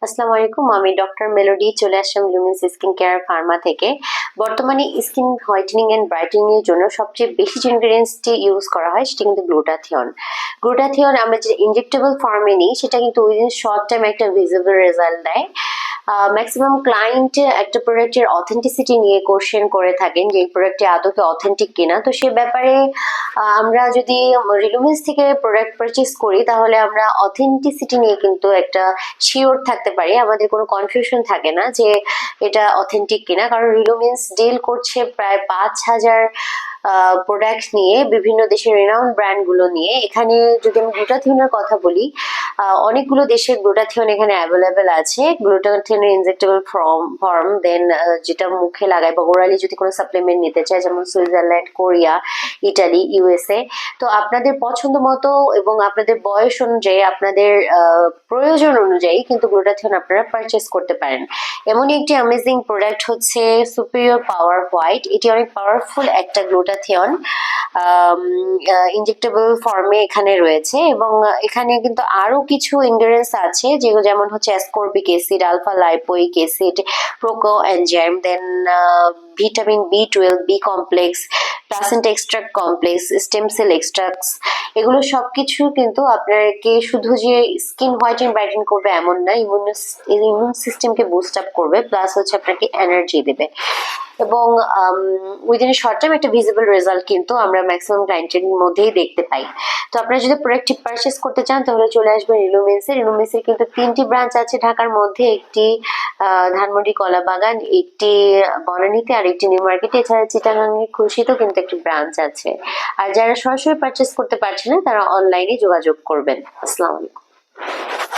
আসসালামু আলাইকুম, আমি ডক্টর মেলোডি চলে আসলাম লুমিন্স স্কিন কেয়ার ফার্মা থেকে। বর্তমানে স্কিন হোয়াইটেনিং এন্ড ব্রাইটেনিং এর জন্য সবচেয়ে বেশি যে ইনগ্রেডিয়েন্টসটি ইউজ করা হয় সেটা কিন্তু গ্লুটাথিয়ন। গ্লুটাথিয়ন আমরা যে ইনজেক্টেবল ফর্মে নিই সেটা কিন্তু উইদিন শর্ট টাইম একটা ভিজিবল রেজাল্ট দেয়। ম্যাক্সিমাম ক্লায়েন্ট একটা প্রোডাক্টের অথেন্টিসিটি নিয়ে কোশ্চেন করে থাকেন যে এই প্রোডাক্টটি আদৌকে অথেন্টিক কিনা। তো সে ব্যাপারে আমরা যদি রিলুমিন্স থেকে প্রোডাক্ট পারচেস করি তাহলে আমরা অথেন্টিসিটি নিয়ে কিন্তু একটা শিওর থাকতে পারি, আমাদের কোনো কনফিউশন থাকে না যে এটা অথেন্টিক কিনা। কারণ রিলুমিন্স ডিল করছে প্রায় 5,000 প্রোডাক্ট নিয়ে, বিভিন্ন দেশের রেনাউন্ড ব্র্যান্ডগুলো নিয়ে। এখানে যদি আমি গ্লুটাথিয়নের কথা বলি, অনেকগুলো দেশের গ্লুটাথিয়ন এখানে অ্যাভেলেবেল আছে। গ্লুটাথিয়নের ইনজেক্টেবল ফর্ম, দেন যেটা মুখে লাগায় বা ওরালি যদি কোনো সাপ্লিমেন্ট নিতে চায়, যেমন সুইজারল্যান্ড, কোরিয়া, ইটালি, ইউএসএ। তো আপনাদের পছন্দ মতো এবং আপনাদের বয়স অনুযায়ী, আপনাদের প্রয়োজন অনুযায়ী কিন্তু গ্লুটাথিয়ন আপনারা পারচেস করতে পারেন। এমনই একটি অ্যামেজিং প্রোডাক্ট হচ্ছে সুপিরিয়র পাওয়ার হোয়াইট। এটি অনেক পাওয়ারফুল একটা গ্লুটাথিয়ন, ইনজেক্টেবল ফর্মে এখানে রয়েছে। এবং এখানে কিন্তু আরো কিছু ইনগ্রেডিয়েন্টস আছে যেগুলো, যেমন হচ্ছে ascorbic acid, alpha lipoic acid, প্রোকো এনজাইম, দেন ভিটামিন বি12, B complex, placenta extract complex, stem cell extracts. এগুলো সবকিছু কিন্তু আপনাকে শুধু যে স্কিন হোয়াইটেন ব্রাইটেন করবে এমন না, ইমিউন সিস্টেমকে বুস্ট আপ করবে, প্লাস হচ্ছে আপনাকে এনার্জি দেবে। এবং উইদিন শর্ট টাইম একটা ভিজিবল রেজাল্ট কিন্তু আমরা ম্যাক্সিমাম ক্লায়েন্টের মধ্যেই দেখতে পাই। তো আপনারা যদি প্রোডাক্টটি পারচেস করতে চান তাহলে চলে আসবেন রিলুমিন্সে। রিলুমিন্সের কিন্তু 3টি ব্রাঞ্চ আছে ঢাকার মধ্যে, একটি ধানমন্ডি কলাবাগান, একটি বনানীতে, আর একটি নিউ মার্কেটে। এছাড়া চিটাগাংয়ে খুশিতেও কিন্তু একটি ব্রাঞ্চ আছে। আর যারা সরাসরি পারচেস করতে পারছে না তারা অনলাইনে যোগাযোগ করবেন। আসসালামু আলাইকুম।